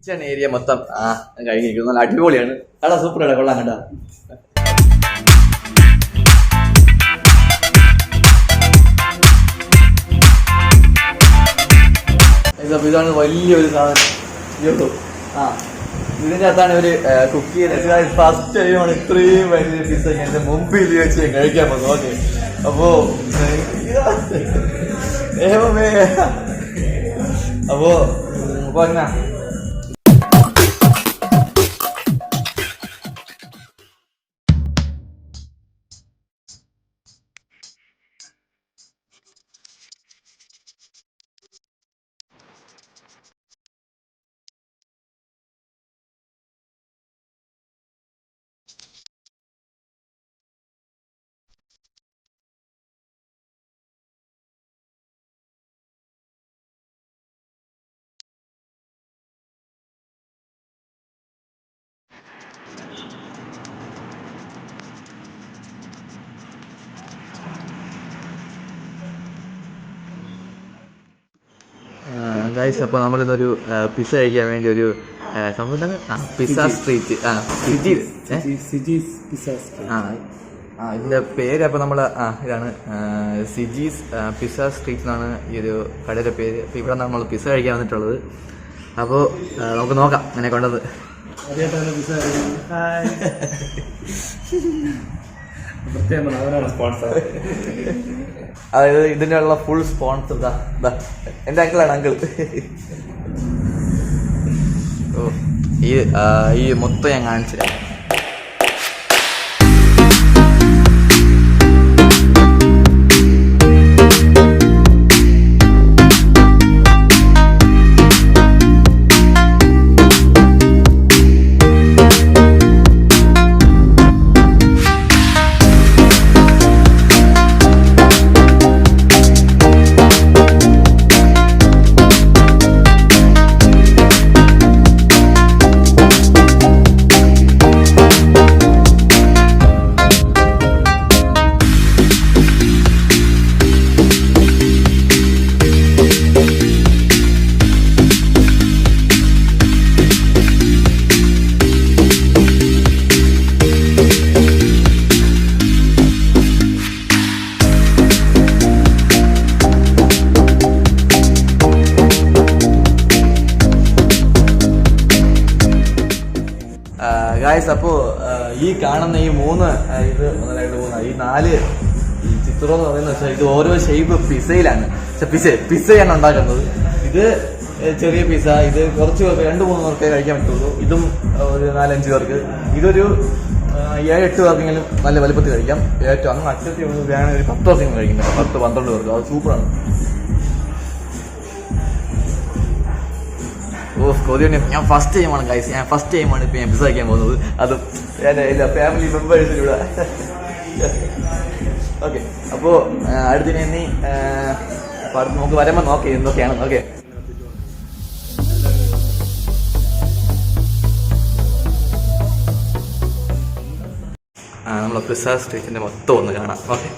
Kitchen area മൊത്തം കഴിഞ്ഞിരിക്കുന്നു. നല്ല അടിപൊളിയാണ്. കട സൂപ്പറാണ്, കൊള്ളാം കേട്ടോ. ഇതാണ് വലിയൊരു സാധനം. ഇതിൻ്റെ അകത്താണ് ഇവര് കുക്ക് ചെയ്യുന്നത്. ഫസ്റ്റ് ടൈമാണ് ഇത്രയും വലിയ പിസ്സ എന്റെ മുമ്പിൽ വെച്ച് കഴിക്കാൻ പോകുന്നത്. ഓക്കെ, അപ്പോ എന്നാ ഗൈസ്, അപ്പോൾ നമ്മളിന്നൊരു പിസ്സ കഴിക്കാൻ വേണ്ടി ഒരു സംഭവം പിസ്സ സ്ട്രീറ്റ് ഇതിൻ്റെ പേര്. അപ്പോൾ നമ്മൾ ഇതാണ് സിജീസ് പിസ്സ സ്ട്രീറ്റ് എന്നാണ് ഈ ഒരു കടയുടെ പേര്. അപ്പോൾ ഇവിടെ നമ്മൾ പിസ്സ കഴിക്കാൻ വന്നിട്ടുള്ളത്. അപ്പോൾ നമുക്ക് നോക്കാം അങ്ങനെ കൊണ്ടത്. അതായത് ഇതിനുള്ള ഫുൾ സ്പോൺസർ എന്റെ അങ്കിളാണ്. അങ്കിൾ ഈ മൊത്തം ഞാൻ കാണിച്ചില്ല. ഗായ്സ്, അപ്പോൾ ഈ കാണുന്ന ഈ മൂന്ന് ഇത് 1 2 3 ഈ 4 ഈ ചിത്രം എന്ന് പറയുന്നത് വെച്ചാൽ ഇത് ഓരോ ഷേപ്പ് പിസയിലാണ്. പിസയാണ് ഉണ്ടാക്കുന്നത്. ഇത് ചെറിയ പിസ. ഇത് കുറച്ച് പേർക്ക് 2-3 പേർക്കേ കഴിക്കാൻ പറ്റുള്ളൂ. ഇതും ഒരു 4-5 പേർക്ക്. ഇതൊരു 7-8 പേർക്കെങ്കിലും നല്ല വലുപ്പത്തിൽ കഴിക്കാം. ഏറ്റവും അങ്ങ് അറ്റത്തി വേണമെങ്കിൽ ഒരു 10 പേർക്കെങ്കിലും കഴിക്കുന്നത്. 10-12 പേർക്ക്. അത് സൂപ്പറാണ്. കൊതിയുണ്ട്. ഞാൻ ഫസ്റ്റ് ടൈമാണ് ഗൈസ്. ഫസ്റ്റ് ടൈമാണ് ഇപ്പം ഞാൻ പിസ്സ കഴിക്കാൻ പോകുന്നത്. അതും ഫാമിലി മെമ്പേഴ്സിലൂടെ. ഓക്കെ, അപ്പോൾ അടുത്തിന് ഇനി നമുക്ക് വരുമ്പോൾ നോക്കി എന്തൊക്കെയാണ്. ഓക്കെ, നമ്മളെ പിസ്സ സ്ട്രീറ്റിന്റെ മൊത്തം ഒന്ന് കാണാം. ഓക്കെ,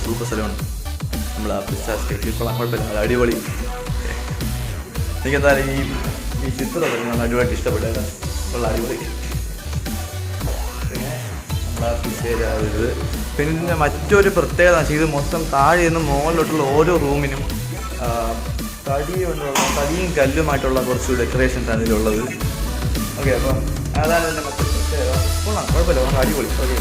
സൂപ്പർ സ്ഥലമാണ് നമ്മൾ ആ പിസ്സ സ്ട്രീറ്റിൽ. കുഴപ്പമില്ല, അത് അടിപൊളി. എനിക്കെന്തായാലും ഈ ചിത്രമൊക്കെ നമ്മൾ അടിപൊളിയായിട്ട് ഇഷ്ടപ്പെട്ടത്. ഉള്ള അടിപൊളി. പിന്നെ നമ്മളാ പിസ്സ പിന്നെ മറ്റൊരു പ്രത്യേകത ഇത് മൊത്തം താഴെ നിന്ന് മുകളിലോട്ടുള്ള ഓരോ റൂമിനും തടിയും കല്ലുമായിട്ടുള്ള കുറച്ച് ഡെക്കറേഷൻസ് ആണ് ഇതിലുള്ളത്. ഓക്കെ, അപ്പം അതാണ് ഇതിൻ്റെ മറ്റൊരു പ്രത്യേകത. കുഴപ്പമില്ല, അടിപൊളി. ഓക്കെ,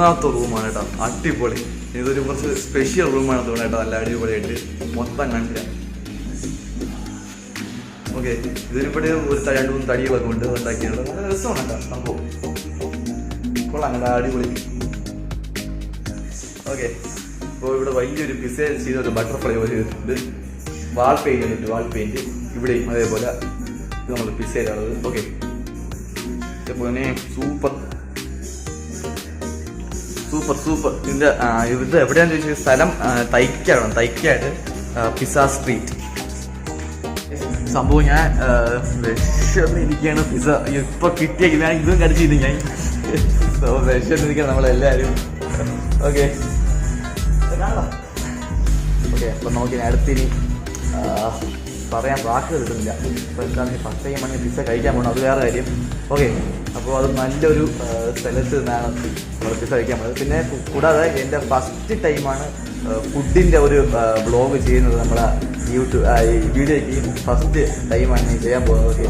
മൂന്നാമത്തെ റൂമാണ് കേട്ടോ, അടിപൊളി. ഇതൊരു കുറച്ച് സ്പെഷ്യൽ റൂമാണ് തോന്നുന്നു കേട്ടോ, നല്ല അടിപൊളിയായിട്ട് മൊത്തം കണ്ടില്ല. ഓക്കെ, ഇതിനിവിടെ ഒരു 2-3 തടികളൊക്കെ ഉണ്ട് ഉണ്ടാക്കിയത്. നല്ല രസമാണ് കേട്ടോ സംഭവം, കൊള്ളാം, നല്ല അടിപൊളി. ഓക്കെ, അപ്പോൾ ഇവിടെ വലിയൊരു പിസൈൽ ചെയ്ത ഒരു ബട്ടർഫ്ലൈ പോലെ ചെയ്തിട്ടുണ്ട്. വാൾ പെയിന്റ് ഉണ്ട്, വാൾ പെയിന്റ് ഇവിടെയും അതേപോലെ. ഇത് നമ്മൾ പിസൈലാണത്. ഓക്കെ, പിന്നെ സൂപ്പർ സൂപ്പർ സൂപ്പർ. ഇത് എവിടെയാണെന്ന് ചോദിച്ചാൽ സ്ഥലം തൈക്കായിട്ട് പിസ്സ സ്ട്രീറ്റ്. സംഭവം ഞാൻ വിശന്നിരിക്കുകയാണ്. പിസ്സ ഇപ്പൊ കിട്ടിയ ഞാൻ ഇതും കടിച്ചില്ല ഞാൻ. വിശന്നിരിക്കുകയാണ് നമ്മളെല്ലാവരും. ഓക്കെ ഓക്കെ, അപ്പൊ നമുക്ക് അടുത്തിനി പറയാൻ വാക്കുകൾ കിട്ടുന്നില്ല. അപ്പോൾ എന്താണെന്ന് ഫസ്റ്റ് ടൈമാണ് പിസ്സ കഴിക്കാൻ പോകണം, അത് വേറെ കാര്യം. ഓക്കെ, അപ്പോൾ അത് നല്ലൊരു സ്ഥലത്ത് നിന്നാണ് നമ്മൾ പിസ്സ കഴിക്കാൻ പോകുന്നത്. പിന്നെ കൂടാതെ എൻ്റെ ഫസ്റ്റ് ടൈമാണ് ഫുഡിൻ്റെ ഒരു വ്ളോഗ് ചെയ്യുന്നത്. നമ്മളെ വീഡിയോയ്ക്ക് ഫസ്റ്റ് ടൈമാണ് ഞാൻ ചെയ്യാൻ പോകുന്നത്. ഓക്കെ,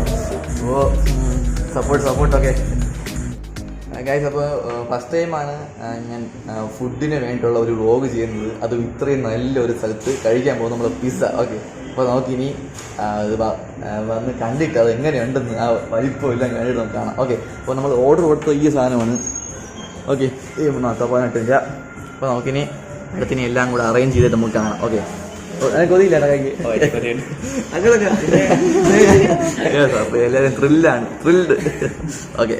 അപ്പോൾ സപ്പോർട്ട്. ഓക്കെ ഗൈസ്, അപ്പോൾ ഫസ്റ്റ് ടൈമാണ് ഞാൻ ഫുഡിന് വേണ്ടിയിട്ടുള്ള ഒരു വ്ളോഗ് ചെയ്യുന്നത്, അത് ഇത്രയും നല്ലൊരു സ്ഥലത്ത് കഴിക്കാൻ പോകും നമ്മൾ പിസ്സ. ഓക്കെ, അപ്പോൾ നമുക്കിനി വന്ന് കണ്ടിട്ട് അത് എങ്ങനെയുണ്ടെന്ന് ആ വലിപ്പം എല്ലാം കണ്ടിട്ട് നമുക്ക് കാണാം. ഓക്കെ, അപ്പോൾ നമ്മൾ ഓർഡർ കൊടുത്ത ഈ സാധനമാണ്. ഓക്കെ, 18 അപ്പോൾ നമുക്കിനി അടുത്തിനി എല്ലാം കൂടെ അറേഞ്ച് ചെയ്തിട്ട് നമുക്ക് കാണാം. ഓക്കെ, കൊതിയില്ല അങ്ങനെ. അപ്പോൾ എല്ലാവരും ത്രില്ഡ്. ഓക്കെ,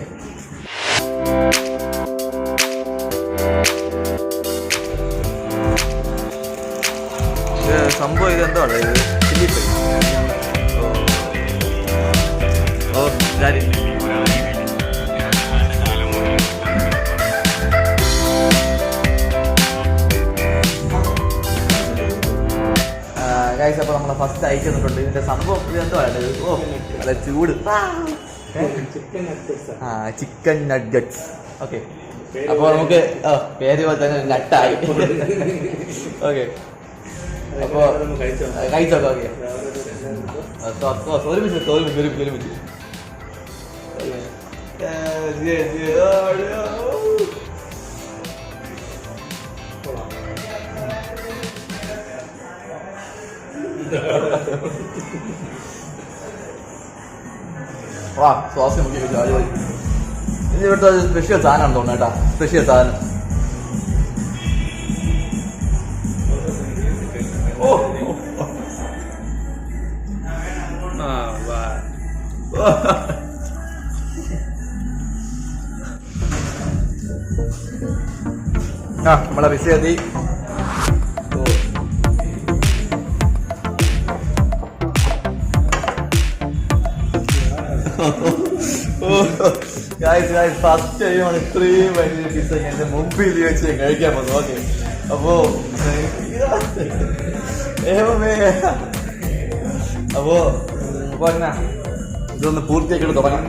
സംഭവം ഇതെന്താണ്, ഇത് ചില്ലി ഫ്രൈ. ഓ കാര്യം ഗൈസ്, അപ്പോൾ നമ്മളെ ഫസ്റ്റ് ഐറ്റം തന്നിട്ടുണ്ട്. ഇതിന്റെ സംഭവം ഇതെന്താണ്, ഓ നല്ല ചൂട് ചിക്കൻ നഗ്ഗറ്റ്സ്. ഓക്കെ, അപ്പോൾ നമുക്ക് പേര് പോലെ തന്നെ നട്ടായി. ഓക്കെ, അപ്പോൾ കഴിച്ചോക്കെ. ഓക്കെ, ഒരുമിച്ച് സോസ് മുക്കി വെച്ചു. അടിപൊളി. ഇനി ഇവിടുത്തെ സ്പെഷ്യൽ സാധനമാണ് തോന്നുന്നു കേട്ടോ, സ്പെഷ്യൽ സാധനം. നമ്മളെ പിസ്സ എത്തി. ഫസ്റ്റ് ടൈമാണ് ഇത്രയും വലിയ പിസ്സ എന്റെ മുമ്പിൽ വെച്ച് കഴിക്കാൻ പോകുന്നത്. ഓക്കെ, അപ്പോ ഇതൊന്ന് പൂർത്തിയാക്കിയിട്ട് തുടങ്ങാം.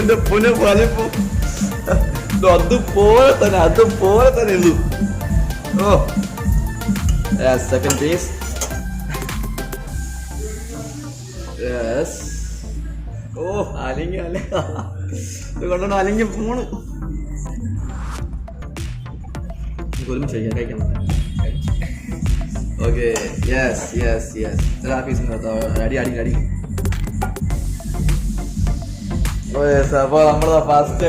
എന്റെ പുനഃ വലിപ്പം അതുപോലെ തന്നെ ഉള്ളൂ. Second piece. അലങ്ങി ഇത് കൊണ്ടോ അലങ്ങി പോണ്. ഒരുമിച്ച് കഴിക്കാം. ഓക്കെ, യെസ് പീസ് അടി. അപ്പൊ നമ്മള് ഫസ്റ്റ്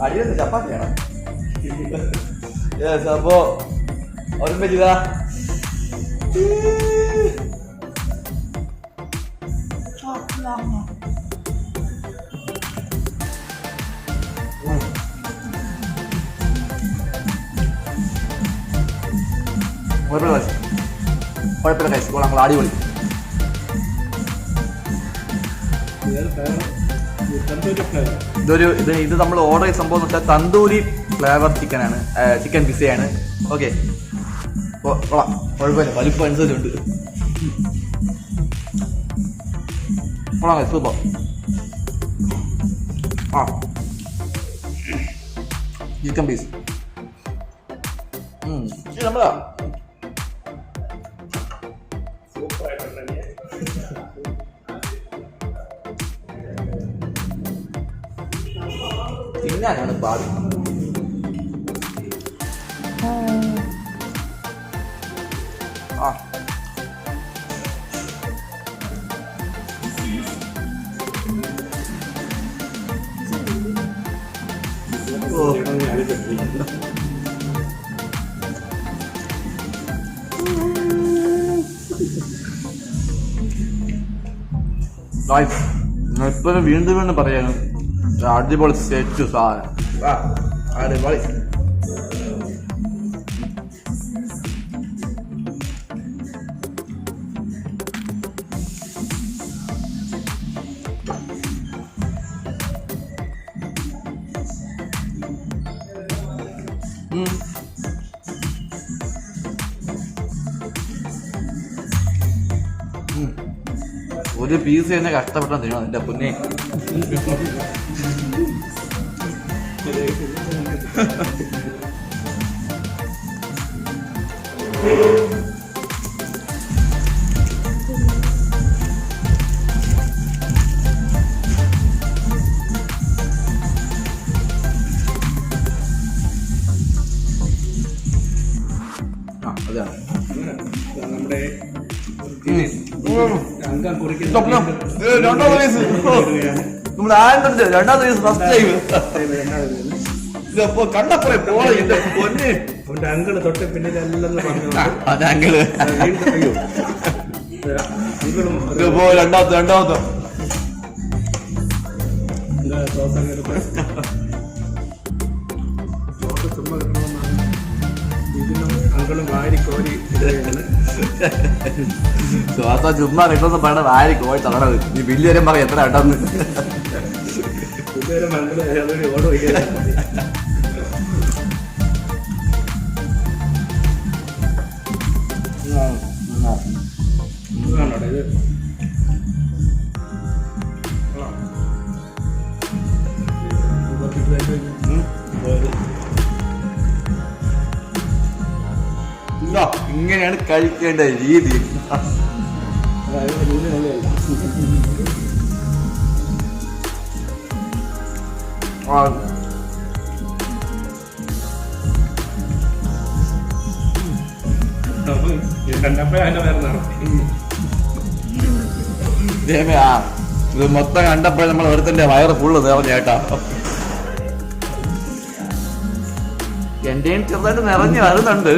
അടിയിൽ ചപ്പാത്തിയാണ്. യെസ്, അപ്പോ ഒരുമിച്ച് ഇതാ. കുഴപ്പമില്ല കഴിച്ചു കൊള്ളാം, അടിപൊളി. ഇത് നമ്മൾ ഓർഡർ ചെയ്ത സംഭവം എന്ന് വെച്ചാൽ തന്തൂരി ഫ്ലേവർ ചിക്കൻ പിസ്സയാണ്. ഓക്കെ, കൊള്ളാം, കുഴപ്പമില്ല, വലിപ്പം അനുസരിച്ചുണ്ട്. കൊള്ളാം, സൂപ്പർ. ചിക്കൻ പീസ് നമ്മളാ തിന്നാനാണ് പാട്. ആ ഇപ്പോഴും വീണ്ടും വീണ്ടും പറയാനും അടിപൊളി സെറ്റ് സാധനം. അടിപൊളി. ഒരു പീസ് തന്നെ കഷ്ടപ്പെട്ടാൽ തരുമോ എന്റെ പൊന്നെ. നമ്മുടെ നമ്മൾ ആൻഡ്രോയിഡ് രണ്ടാമത്തെ ദിവസം ഫസ്റ്റ് ടൈം ഇതപ്പോ കണ്ടപ്പറേ പോളെ എന്റെ പൊന്നെ. അവന്റെ അങ്കിള് തൊട്ട് പിന്നിലെല്ലാം പറഞ്ഞു അങ്കിള് രണ്ടാമത്തെ ചുമ്മാ കിട്ടണമെന്നാണ് ഇതിനും അങ്കിളും വാരി കോരി ഇടുകയാണ്. ശ്വാസം ചുമ്മാ കിട്ടുന്ന പറയണ വാരി കോഴി തടണത്. നീ ബില്ല് വരെ പറയും എത്ര കേട്ടെന്ന്. ഇതുവരെ അങ്കിള് അതൊരു ഓട് വയ്ക്കാൻ ഇത് ഇങ്ങനെയാണ് കഴിക്കേണ്ട രീതി. ഇത് മൊത്തം കണ്ടപ്പോഴേ നമ്മൾ ഒരുത്തന്റെ വയറ് ഫുള്ള് നിറഞ്ഞ കേട്ടാ. എന്റെയും ചെറുതായിട്ട് നിറഞ്ഞു വരുന്നുണ്ട്.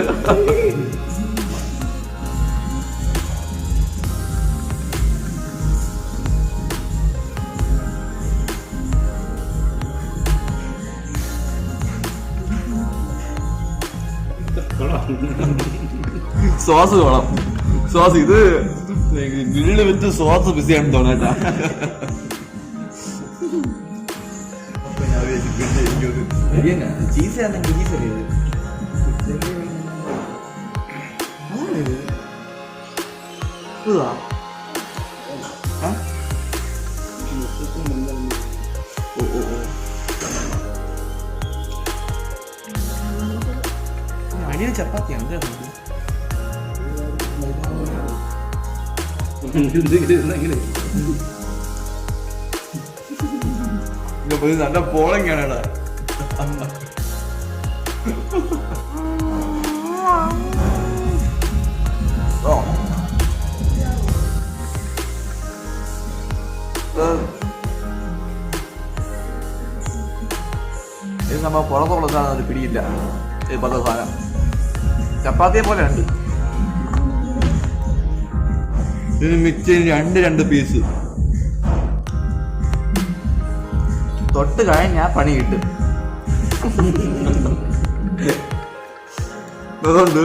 സോസ് വേണം. സോസ് ഇത് ഗ്രില്ല് വെച്ച് സോസ് ബിസിയാണെന്ന് തോന്നേട്ടാ. ചീസ് ആണെങ്കിൽ ചീസ് അല്ലേ ഇത്? അടിയ ചപ്പാത്തിയാണ് നല്ല പോളങ്ങാണ്. ഇത് നമ്മ പുറത്തുള്ള സാധനം അത് പിടിയില്ല. ഇത് പല സാധനം ചപ്പാത്തിയെ പോലെ ഉണ്ട്. ഇതിന് മിക്സ് രണ്ട് പീസ് തൊട്ട് കഴിഞ്ഞാ പണി കിട്ടും. അതുകൊണ്ട്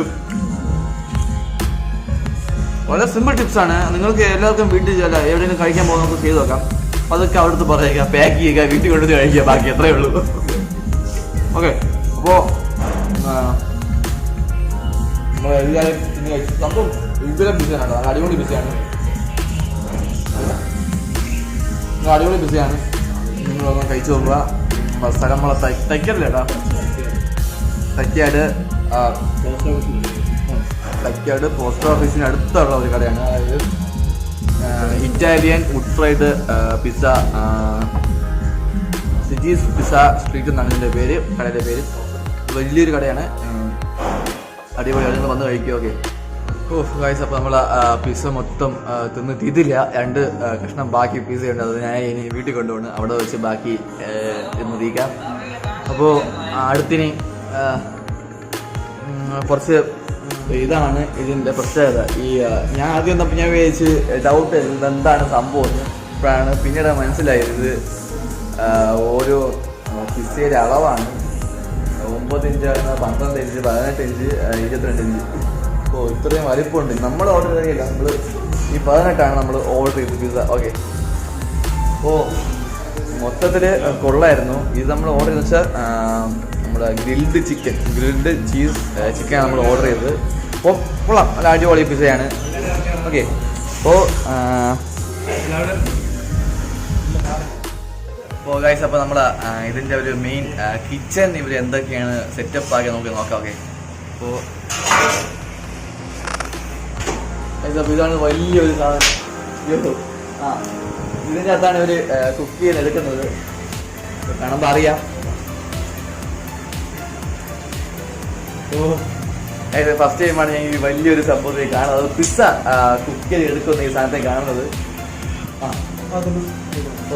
വളരെ സിമ്പിൾ ടിപ്സാണ്. നിങ്ങൾക്ക് എല്ലാവർക്കും വീട്ടിൽ ചില എവിടെയെങ്കിലും കഴിക്കാൻ പോകുന്ന നമുക്ക് ചെയ്ത് നോക്കാം. അതൊക്കെ അവിടുത്തെ പറയുക, പാക്ക് ചെയ്യുക, വീട്ടിൽ കൊണ്ടുവന്ന് കഴിക്കുക, ബാക്കി എത്രയേ ഉള്ളൂ. ഓക്കെ, അപ്പോൾ നമ്മളെല്ലാവരും സംഭവം ഉഗ്രം ബിസിയാണ്. അടിപൊളി ബിസിയാണ്. അടിപൊളി ബിസിയാണ്. നിങ്ങളൊന്ന് കഴിച്ചു നോക്കുക. സ്ഥലം നമ്മളെ തയ്ക്കല്ലേ ഏട്ടാ, തയ്ക്കാട് ബെക്കാർഡ് പോസ്റ്റ് ഓഫീസിന് അടുത്തുള്ള ഒരു കടയാണ്. അതായത് Italian wood fried pizza, cities pizza street എന്നാണ് ഇതിൻ്റെ പേര്, കടയുടെ പേര്. വലിയൊരു കടയാണ്, അടിപൊളിയാണ്, വന്ന് കഴിക്കുക. ഓക്കെ. ഗൈസ്, അപ്പോൾ നമ്മൾ പിസ്സ മൊത്തം തിന്ന് തീരില്ല. 2 കഷ്ണം ബാക്കി പിസ്സ ഉണ്ട്, അത് ഞാൻ ഇനി വീട്ടിൽ കൊണ്ടുപോകണം. അവിടെ വെച്ച് ബാക്കി ഇന്ന് തീക്കാം. അപ്പോൾ അടുത്തിനി കുറച്ച് ഇതാണ് ഇതിൻ്റെ പ്രത്യേകത. ഈ ഞാൻ ആദ്യം വന്നപ്പോൾ ഞാൻ വിചാരിച്ച് ഡൗട്ട് എന്താണ് സംഭവം എന്ന്. ഇപ്പോഴാണ് പിന്നീട് മനസ്സിലായത് ഇത് ഓരോ പിസ്സയുടെ അളവാണ്. 9 ഇഞ്ച്, 12 ഇഞ്ച്, 18 ഇഞ്ച്, 22 ഇഞ്ച്. അപ്പോൾ ഇത്രയും വലിപ്പമുണ്ട്. നമ്മൾ ഓർഡർ ചെയ്തില്ല, നമ്മൾ ഈ 18 നമ്മൾ ഓർഡർ ചെയ്തത് പിസ്സ. ഓക്കെ. അപ്പോൾ മൊത്തത്തിൽ കൊള്ളായിരുന്നു. ഇത് നമ്മൾ ഓർഡർ ചെയ്തെന്ന് വെച്ചാൽ നമ്മുടെ ഗ്രിൽഡ് ചീസ് ചിക്കനാണ് നമ്മൾ ഓർഡർ ചെയ്തത്. അപ്പോൾ കൊള്ളാം, നല്ല അടിപൊളി പിസ്സയാണ്. ഓക്കെ. അപ്പോൾ ഗൈസ്, അപ്പോൾ നമ്മൾ ഇതിൻ്റെ ഒരു മെയിൻ കിച്ചൺ ഇവർ എന്തൊക്കെയാണ് സെറ്റപ്പ് ആക്കി നമുക്ക് നോക്കാം. ഓക്കെ. അപ്പോൾ ഇതാണ് വലിയൊരു സാധനം. ഇതിൻ്റെ അകത്താണ് ഇവർ കുക്ക് ചെയ്യാൻ എടുക്കുന്നത്. കാണുമ്പോൾ അറിയാം. ഫസ്റ്റ് ടൈമാണ് ഞാൻ ഈ വലിയൊരു സംഭവത്തിൽ കാണുന്നത്. അത് പിസ്സ കുക്ക് ചെയ്ത് എടുക്കുന്ന ഈ സാധനത്തെ കാണുന്നത്.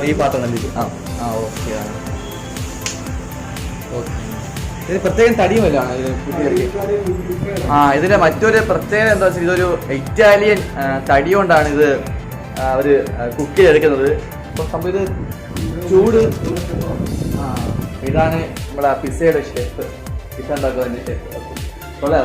ഈ പാത്രം കണ്ടിട്ട് ഓക്കെ. ഇത് പ്രത്യേകം തടിയുമല്ലാണ് ഇത് കുട്ടികൾക്ക്. ഇതിന്റെ മറ്റൊരു പ്രത്യേകത എന്താ വെച്ചാൽ ഇതൊരു ഇറ്റാലിയൻ തടി കൊണ്ടാണ് ഇത് അവര് കുക്ക് ചെയ്തെടുക്കുന്നത്. അപ്പൊ സംഭവം ഇത് ചൂട്. ഇതാണ് നമ്മളെ പിസ്സയുടെ ഷേപ്പ്, പിസ്സ ഉണ്ടാക്കുന്നതിന്റെ ഷേപ്പ്. കൊള്ളാം.